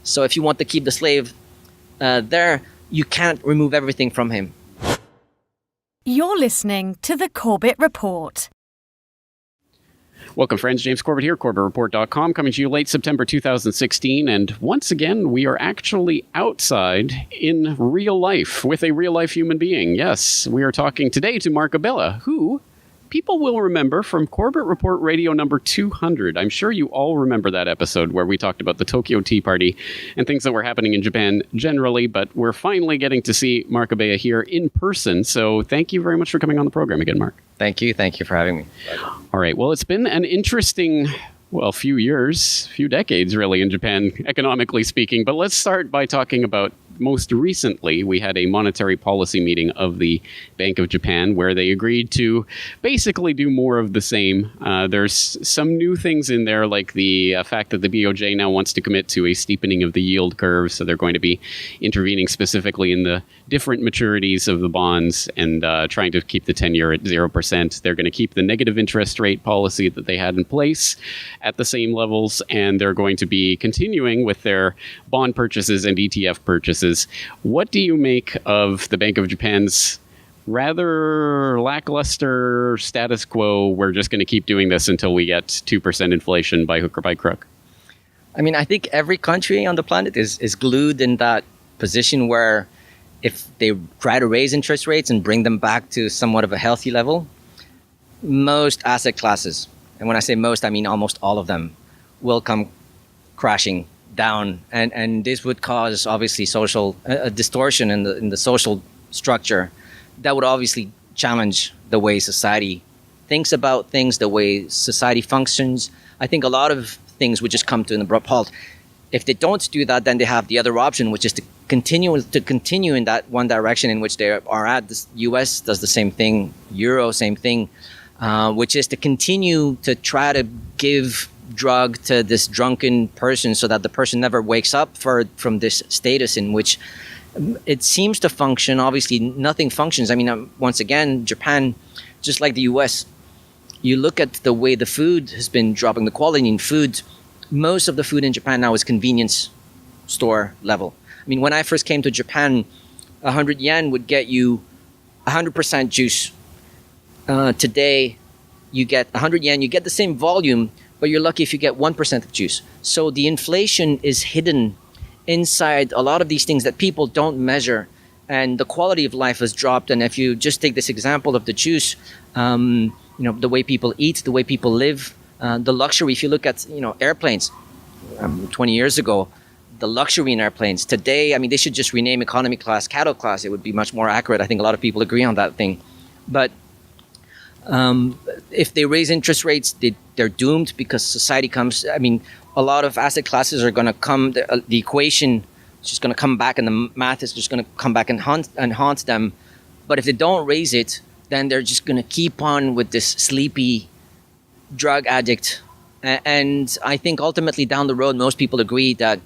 So if you want to keep the slave there, you can't remove everything from him. You're listening to the Corbett Report. Welcome, friends. James Corbett here, CorbettReport.com, coming to you late September 2016. And once again, we are actually outside in real life with a real-life human being. Yes, we are talking today to Mark Abela, who people will remember from Corbett Report Radio number 200. I'm sure you all remember that episode where we talked about the Tokyo Tea Party and things that were happening in Japan generally, but we're finally getting to see Mark Abela here in person. So thank you very much for coming on the program again, Mark. Thank you for having me. All right. Well, it's been an interesting, few years, few decades really in Japan, economically speaking. But let's start by talking about most recently, we had a monetary policy meeting of the Bank of Japan where they agreed to basically do more of the same. There's some new things in there, like the fact that the BOJ now wants to commit to a steepening of the yield curve. So they're going to be intervening specifically in the different maturities of the bonds and trying to keep the 10-year at 0%. They're going to keep the negative interest rate policy that they had in place at the same levels, and they're going to be continuing with their bond purchases and ETF purchases. What do you make of the Bank of Japan's rather lackluster status quo? We're just going to keep doing this until we get 2% inflation by hook or by crook. I mean, I think every country on the planet is glued in that position where if they try to raise interest rates and bring them back to somewhat of a healthy level, most asset classes, and when I say most, I mean almost all of them, will come crashing down, and this would cause obviously social distortion in the social structure that would obviously challenge the way society thinks about things, the way society functions. I think a lot of things would just come to an abrupt halt. If they don't do that, then they have the other option, which is to continue in that one direction in which they are at. The US does the same thing, Euro, same thing, which is to continue to try to give drug to this drunken person so that the person never wakes up from this status in which it seems to function. Obviously, nothing functions. I mean, once again, Japan, just like the US, you look at the way the food has been dropping, the quality in food. Most of the food in Japan now is convenience store level. I mean, when I first came to Japan, 100 yen would get you 100% juice. Today, you get 100 yen, you get the same volume, but you're lucky if you get 1% of juice. So the inflation is hidden inside a lot of these things that people don't measure, and the quality of life has dropped. And if you just take this example of the juice, the way people eat, the way people live, the luxury. If you look at airplanes, 20 years ago, the luxury in airplanes. Today, I mean, they should just rename economy class cattle class. It would be much more accurate. I think a lot of people agree on that thing, but if they raise interest rates, they're doomed because society comes. I mean, a lot of asset classes are going to come. The equation is just going to come back, and the math is just going to come back and haunt them. But if they don't raise it, then they're just going to keep on with this sleepy drug addict. And I think ultimately down the road, most people agree that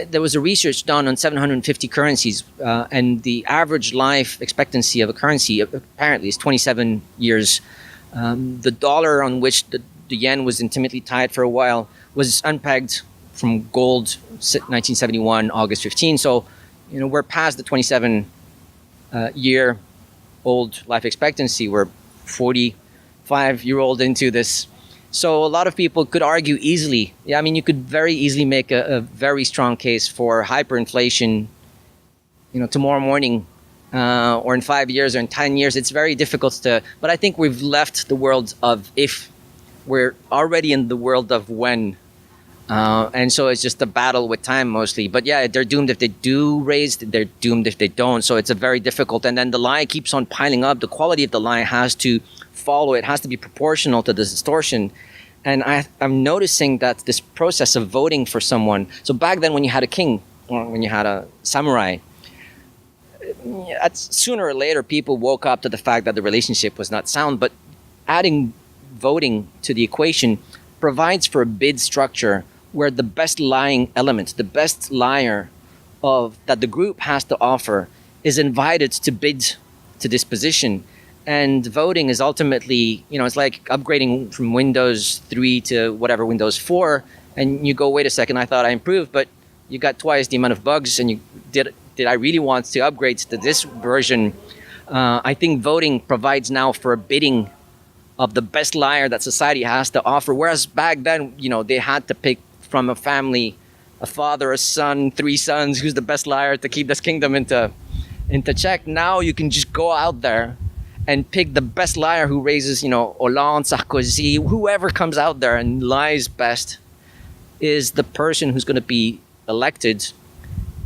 there was a research done on 750 currencies, and the average life expectancy of a currency apparently is 27 years. The dollar, on which the yen was intimately tied for a while, was unpegged from gold 1971, August 15. So, we're past the 27-year-old life expectancy. We're 45-year-old into this. So a lot of people could argue easily. Yeah, I mean, you could very easily make a very strong case for hyperinflation, tomorrow morning, or in 5 years or in 10 years. It's very difficult to, but I think we've left the world of if. We're already in the world of when. And so it's just a battle with time mostly. But yeah, they're doomed if they do raise, they're doomed if they don't. So it's a very difficult. And then the lie keeps on piling up. The quality of the lie has to follow. It has to be proportional to the distortion. And I'm noticing that this process of voting for someone. So back then when you had a king or when you had a samurai, sooner or later people woke up to the fact that the relationship was not sound. But adding voting to the equation provides for a bid structure where the best lying element, the best liar that the group has to offer is invited to bid to this position. And voting is ultimately, it's like upgrading from Windows 3 to whatever, Windows 4. And you go, wait a second, I thought I improved, but you got twice the amount of bugs, and you did I really want to upgrade to this version? I think voting provides now for a bidding of the best liar that society has to offer. Whereas back then, they had to pick from a family, a father, a son, 3 sons, who's the best liar to keep this kingdom into check. Now you can just go out there and pick the best liar who raises, Hollande, Sarkozy, whoever comes out there and lies best is the person who's going to be elected.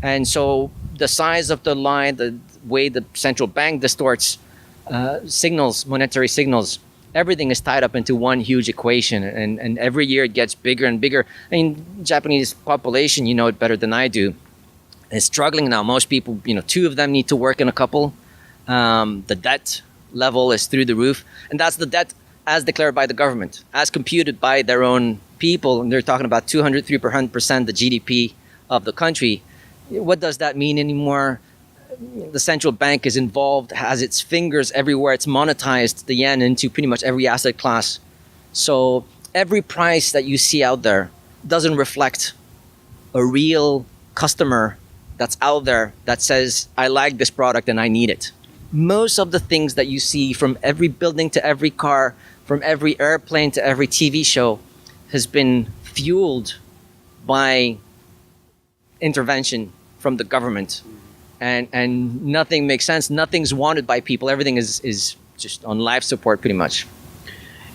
And so the size of the lie, the way the central bank distorts signals, monetary signals, everything is tied up into one huge equation, and every year it gets bigger and bigger. I mean, Japanese population, you know it better than I do, is struggling now. Most people, 2 of them need to work in a couple. The debt level is through the roof, and that's the debt as declared by the government, as computed by their own people, and they're talking about 200-300% the GDP of the country. What does that mean anymore? The central bank is involved, has its fingers everywhere. It's monetized the yen into pretty much every asset class. So every price that you see out there doesn't reflect a real customer that's out there that says, I like this product and I need it. Most of the things that you see, from every building to every car, from every airplane to every TV show, has been fueled by intervention from the government. And nothing makes sense. Nothing's wanted by people. Everything is just on life support, pretty much.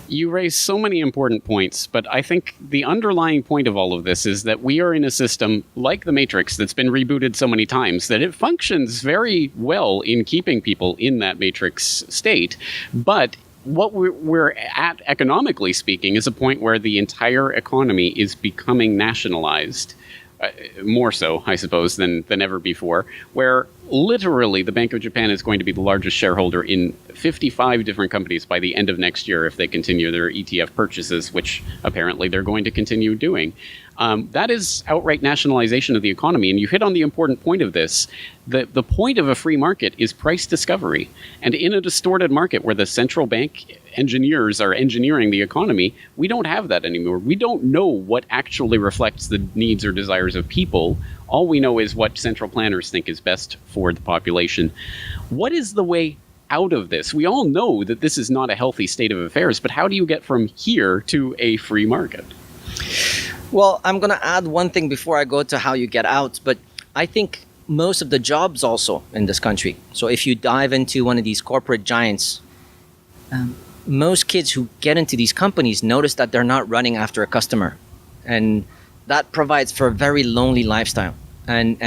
You raise so many important points, but I think the underlying point of all of this is that we are in a system like the Matrix that's been rebooted so many times that it functions very well in keeping people in that Matrix state. But what we're at, economically speaking, is a point where the entire economy is becoming nationalized. More so, I suppose, than ever before, where literally the Bank of Japan is going to be the largest shareholder in 55 different companies by the end of next year if they continue their ETF purchases, which apparently they're going to continue doing. That is outright nationalization of the economy. And you hit on the important point of this. The point of a free market is price discovery. And in a distorted market where the central bank engineers are engineering the economy, we don't have that anymore. We don't know what actually reflects the needs or desires of people. All we know is what central planners think is best for the population. What is the way out of this? We all know that this is not a healthy state of affairs, but how do you get from here to a free market? Well, I'm going to add one thing before I go to how you get out, but I think most of the jobs also in this country. So if you dive into one of these corporate giants, most kids who get into these companies notice that they're not running after a customer. And that provides for a very lonely lifestyle. And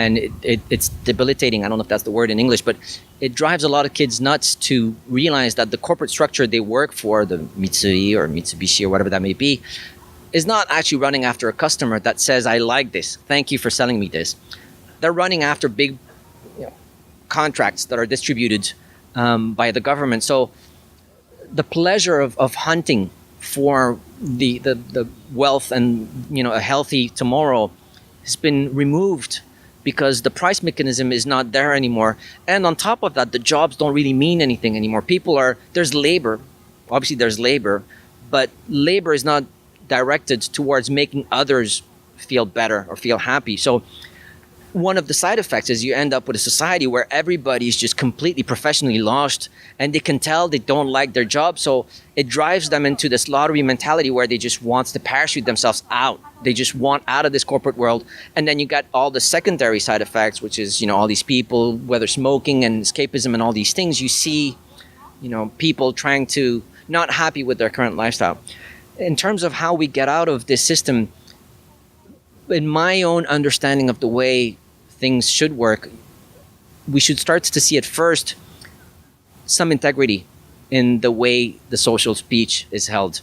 it's debilitating. I don't know if that's the word in English, but it drives a lot of kids nuts to realize that the corporate structure they work for, the Mitsui or Mitsubishi or whatever that may be, is not actually running after a customer that says, I like this. Thank you for selling me this. They're running after big contracts that are distributed by the government. So the pleasure of hunting for the wealth and a healthy tomorrow has been removed because the price mechanism is not there anymore. And on top of that, the jobs don't really mean anything anymore. There's labor. Obviously there's labor, but labor is not directed towards making others feel better or feel happy. So one of the side effects is you end up with a society where everybody is just completely professionally lost and they can tell they don't like their job. So it drives them into this lottery mentality where they just want to parachute themselves out. They just want out of this corporate world. And then you got all the secondary side effects, which is, all these people, whether smoking and escapism and all these things, you see, people trying to not happy with their current lifestyle. In terms of how we get out of this system, in my own understanding of the way things should work, we should start to see at first some integrity in the way the social speech is held.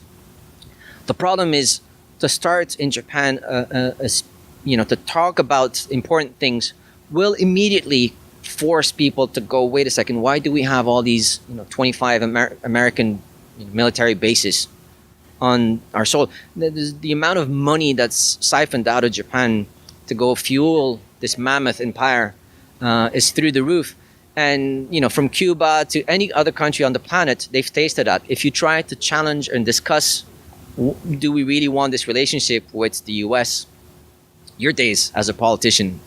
The problem is to start in Japan, to talk about important things will immediately force people to go, wait a second, why do we have all these 25 American military bases on our soil? The amount of money that's siphoned out of Japan to go fuel this mammoth empire is through the roof. And from Cuba to any other country on the planet, they've tasted that. If you try to challenge and discuss, do we really want this relationship with the US? your days as a politician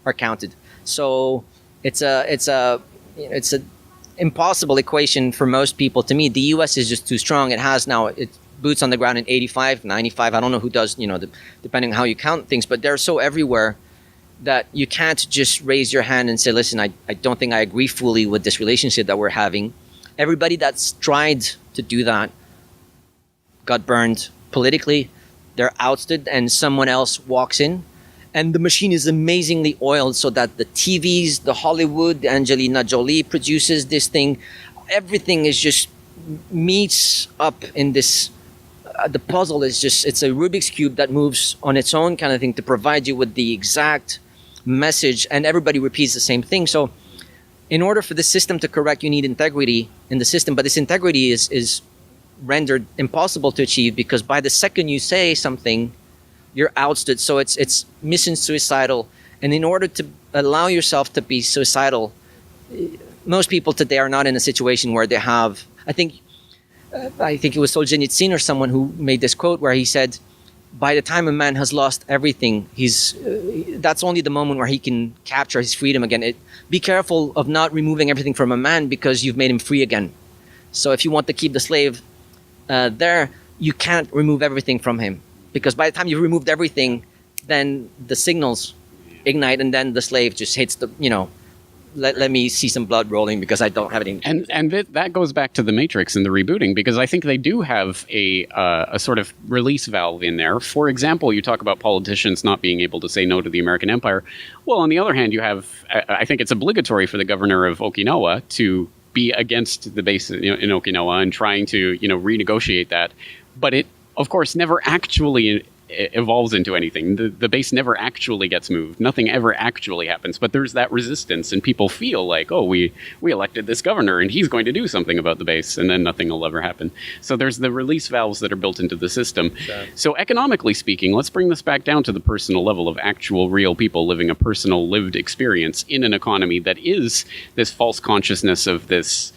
are counted. So it's a impossible equation for most people. To me, the U.S. is just too strong. It has now its boots on the ground in 85, 95. I don't know who does, depending on how you count things, but they're so everywhere that you can't just raise your hand and say, listen, I don't think I agree fully with this relationship that we're having. Everybody that's tried to do that got burned politically. They're ousted and someone else walks in. And the machine is amazingly oiled so that the TVs, the Hollywood, Angelina Jolie produces this thing. Everything is just meets up in this. The puzzle is just, it's a Rubik's Cube that moves on its own kind of thing to provide you with the exact message, and everybody repeats the same thing. So in order for the system to correct, you need integrity in the system, but this integrity is rendered impossible to achieve because by the second you say something, you're ousted. So it's mission suicidal. And in order to allow yourself to be suicidal, most people today are not in a situation where they have, I think it was Solzhenitsyn or someone who made this quote where he said, by the time a man has lost everything, that's only the moment where he can capture his freedom again. Be careful of not removing everything from a man because you've made him free again. So if you want to keep the slave there, you can't remove everything from him. Because by the time you've removed everything, then the signals ignite and then the slave just hits the, let me see some blood rolling because I don't have any. And that goes back to the Matrix and the rebooting, because I think they do have a sort of release valve in there. For example, you talk about politicians not being able to say no to the American empire. Well, on the other hand, you have, I think it's obligatory for the governor of Okinawa to be against the base in Okinawa and trying to, renegotiate that. But it, of course, never actually evolves into anything. The base never actually gets moved. Nothing ever actually happens. But there's that resistance, and people feel like, oh, we elected this governor, and he's going to do something about the base, and then nothing will ever happen. So there's the release valves that are built into the system. Sure. So economically speaking, let's bring this back down to the personal level of actual real people living a personal lived experience in an economy that is this false consciousness of this,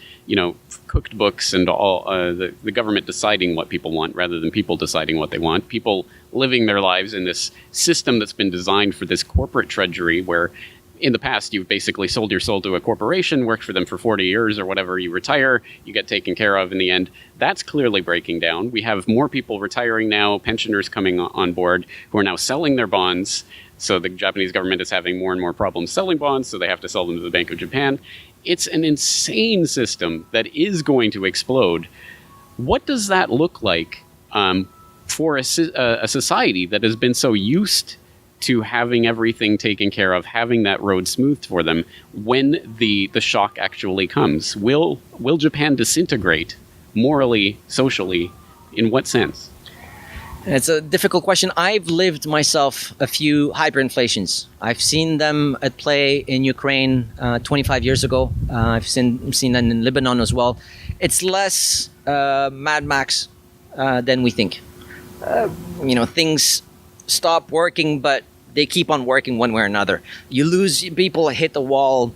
cooked books and all the government deciding what people want rather than people deciding what they want. People living their lives in this system that's been designed for this corporate treasury where in the past you've basically sold your soul to a corporation, worked for them for 40 years or whatever, you retire, you get taken care of in the end. That's clearly breaking down. We have more people retiring now, pensioners coming on board who are now selling their bonds. So the Japanese government is having more and more problems selling bonds, so they have to sell them to the Bank of Japan. It's an insane system that is going to explode. What does that look like for a society that has been so used to having everything taken care of, having that road smoothed for them when the shock actually comes? Will Japan disintegrate morally, socially? In what sense? It's a difficult question. I've lived myself a few hyperinflations. I've seen them at play in Ukraine 25 years ago. I've seen them in Lebanon as well. It's less Mad Max than we think. Things stop working, but they keep on working one way or another. You lose people, hit the wall.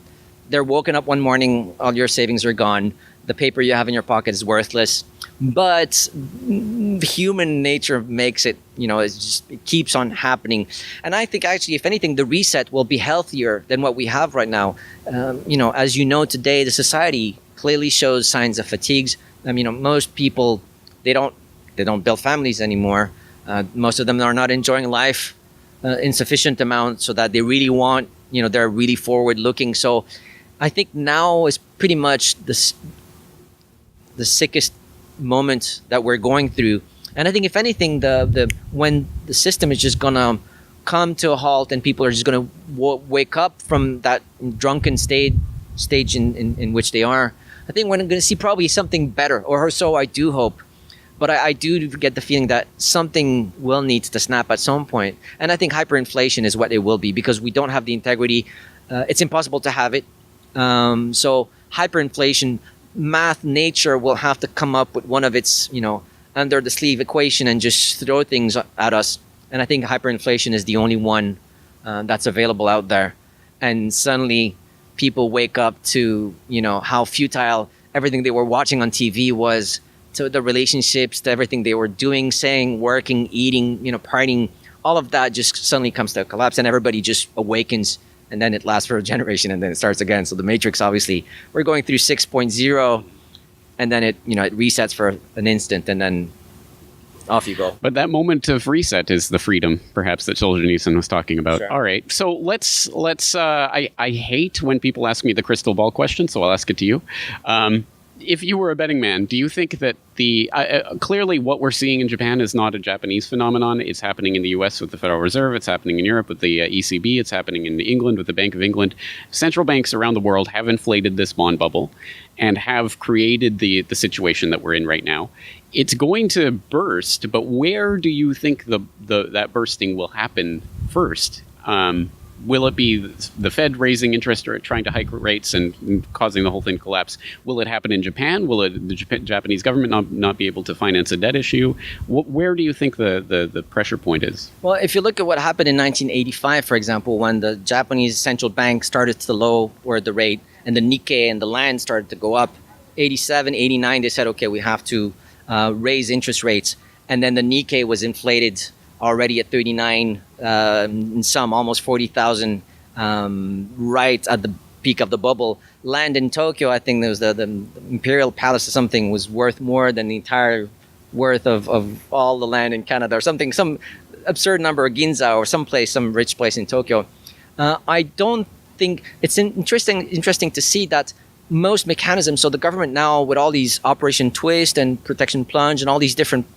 They're woken up one morning, all your savings are gone. The paper you have in your pocket is worthless. But human nature makes it, it keeps on happening. And I think actually, if anything, the reset will be healthier than what we have right now. As you know, today, the society clearly shows signs of fatigues. Most people, they don't build families anymore. Most of them are not enjoying life in sufficient amount so that they really want, they're really forward looking. So I think now is pretty much the sickest moment that we're going through. And I think if anything, when the system is just gonna come to a halt and people are just gonna wake up from that drunken stage in which they are, I think we're gonna see probably something better, or so I do hope. But I do get the feeling that something will need to snap at some point. And I think hyperinflation is what it will be, because we don't have the integrity. It's impossible to have it. So hyperinflation, nature will have to come up with one of its, under the sleeve equation and just throw things at us. And I think hyperinflation is the only one that's available out there. And suddenly people wake up to, how futile everything they were watching on TV was, to the relationships, to everything they were doing, saying, working, eating, partying all of that just suddenly comes to a collapse, and everybody just awakens, and then it lasts for a generation, and then it starts again. So the Matrix, obviously, we're going through 6.0, and then it resets for an instant, and then off you go. But that moment of reset is the freedom, perhaps, that Solzhenitsyn was talking about. Sure. All right, so let's. I hate when people ask me the crystal ball question, so I'll ask it to you. If you were a betting man, do you think that clearly what we're seeing in Japan is not a Japanese phenomenon? It's happening in the U.S. with the Federal Reserve. It's happening in Europe with the ECB. It's happening in England with the Bank of England. Central banks around the world have inflated this bond bubble and have created the situation that we're in right now. It's going to burst, but where do you think that bursting will happen first? Will it be the Fed raising interest or trying to hike rates and causing the whole thing to collapse? Will it happen in Japan? Will the Japanese government not be able to finance a debt issue? Where do you think the pressure point is? Well, if you look at what happened in 1985, for example, when the Japanese central bank started to lower the rate and the Nikkei and the land started to go up, 87, 89, they said, okay, we have to raise interest rates. And then the Nikkei was inflated already at 39, in some almost 40,000, right at the peak of the bubble. Land in Tokyo, I think there was the Imperial Palace or something, was worth more than the entire worth of all the land in Canada or something, some absurd number, of Ginza or some rich place in Tokyo. I don't think it's interesting to see that most mechanisms, so the government now with all these Operation Twist and Protection Plunge and all these different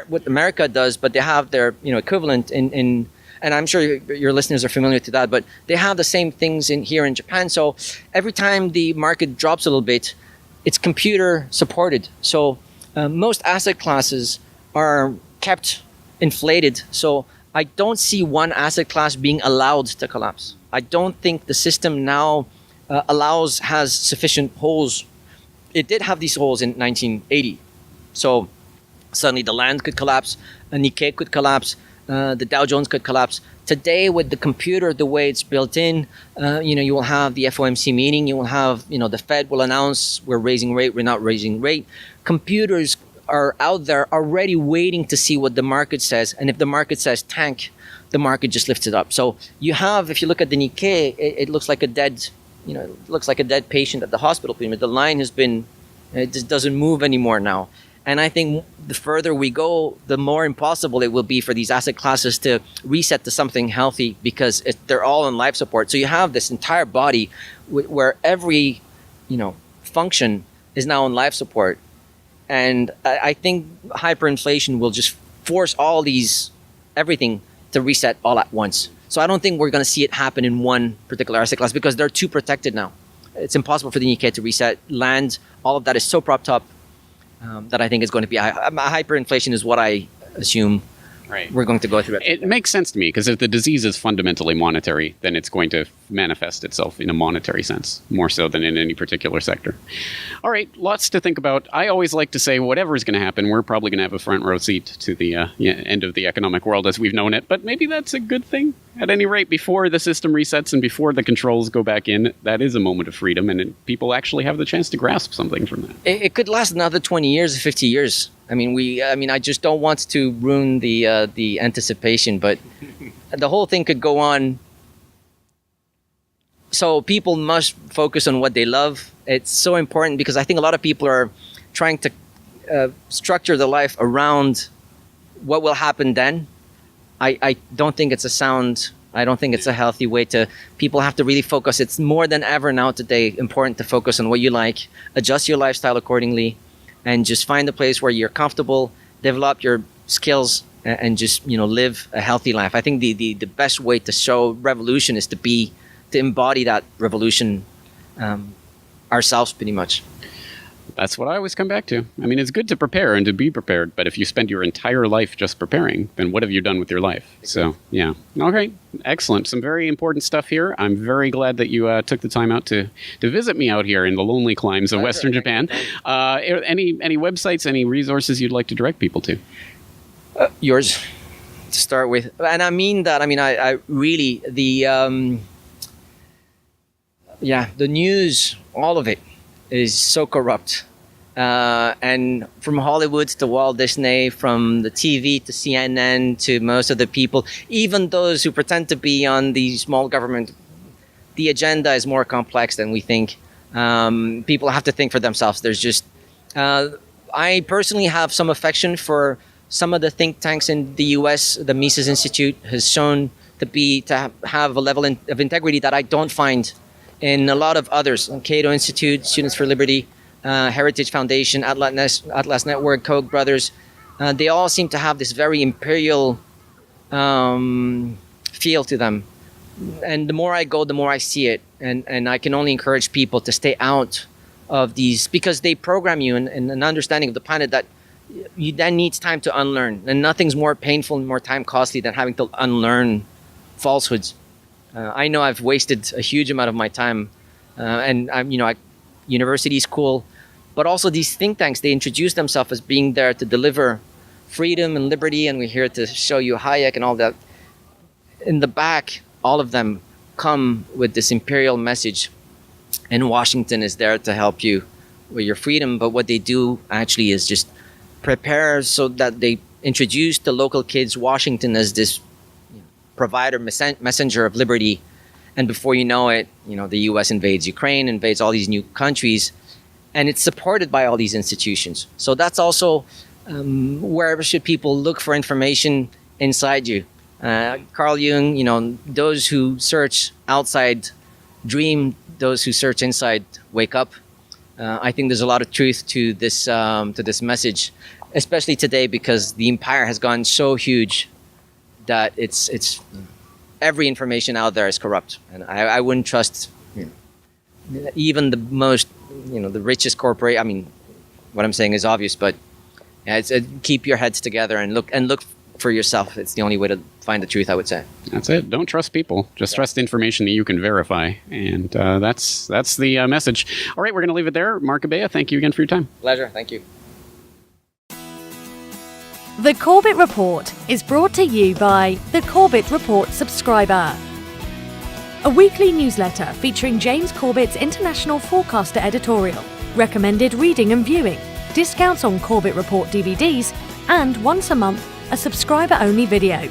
what America does, but they have their equivalent in and I'm sure your listeners are familiar to that, but they have the same things here in Japan. So every time the market drops a little bit, it's computer supported. So most asset classes are kept inflated. So I don't see one asset class being allowed to collapse. I don't think the system now has sufficient holes. It did have these holes in 1980. So suddenly the land could collapse, a Nikkei could collapse, the Dow Jones could collapse. Today, with the computer, the way it's built in, you will have the FOMC meeting, you will have, the Fed will announce we're raising rate, we're not raising rate. Computers are out there already waiting to see what the market says, and if the market says tank, the market just lifts it up. So you have, if you look at the Nikkei, it looks like a dead, patient at the hospital. The line has been, it just doesn't move anymore now. And I think the further we go, the more impossible it will be for these asset classes to reset to something healthy because they're all on life support. So you have this entire body where every, function is now on life support. And I think hyperinflation will just force everything to reset all at once. So I don't think we're going to see it happen in one particular asset class because they're too protected now. It's impossible for the Nikkei to reset. Land, all of that is so propped up. That I think is going to be hyperinflation is what I assume we're going to go through. It makes sense to me because if the disease is fundamentally monetary, then it's going to manifest itself in a monetary sense, more so than in any particular sector. All right, lots to think about. I always like to say whatever is going to happen, we're probably going to have a front row seat to the end of the economic world as we've known it, but maybe that's a good thing. At any rate, before the system resets and before the controls go back in, that is a moment of freedom, and people actually have the chance to grasp something from that. It could last another 20 years, 50 years. I just don't want to ruin the anticipation, but the whole thing could go on. So people must focus on what they love. It's so important because I think a lot of people are trying to structure their life around what will happen then. I don't think it's a healthy way to, people have to really focus. It's more than ever now today important to focus on what you like, adjust your lifestyle accordingly, and just find a place where you're comfortable, develop your skills, and just, live a healthy life. I think the best way to show revolution is to embody that revolution ourselves pretty much. That's what I always come back to. It's good to prepare and to be prepared, but if you spend your entire life just preparing, then what have you done with your life? So, yeah. Okay, excellent. Some very important stuff here. I'm very glad that you took the time out to visit me out here in the lonely climes of Western Japan. Any websites, any resources you'd like to direct people to? Yours, to start with. And I mean that. I really, the news, all of it, is so corrupt And from Hollywood to Walt Disney, from the TV to CNN to most of the people, even those who pretend to be on the small government, the agenda is more complex than we think. People have to think for themselves. There's just, I personally have some affection for some of the think tanks in the US. The Mises Institute has shown to have a level of integrity that I don't find in a lot of others. Cato Institute, Students for Liberty, Heritage Foundation, Atlas Network, Koch brothers, they all seem to have this very imperial feel to them. And the more I go, the more I see it. And I can only encourage people to stay out of these, because they program you in an understanding of the planet that you then needs time to unlearn. And nothing's more painful and more time costly than having to unlearn falsehoods. I know I've wasted a huge amount of my time, and university is cool, but also these think tanks, they introduce themselves as being there to deliver freedom and liberty, and we're here to show you Hayek and all that. In the back, all of them come with this imperial message, and Washington is there to help you with your freedom. But what they do actually is just prepare so that they introduce the local kids Washington as this provider, messenger of liberty. And before you know it, the US invades Ukraine, invades all these new countries, and it's supported by all these institutions. So that's also wherever should people look for information inside you. Carl Jung, those who search outside dream, those who search inside wake up. I think there's a lot of truth to this message, especially today, because the empire has gone so huge that it's every information out there is corrupt, and I wouldn't trust even the most the richest corporate. I mean, what I'm saying is obvious, but keep your heads together and look for yourself. It's the only way to find the truth, I would say. That's it. Don't trust people. Just trust information that you can verify. And that's the message. All right, we're going to leave it there. Mark Abea, thank you again for your time. Pleasure. Thank you. The Corbett Report is brought to you by the Corbett Report subscriber, a weekly newsletter featuring James Corbett's International Forecaster editorial, recommended reading and viewing, discounts on Corbett Report DVDs, and once a month, a subscriber-only video.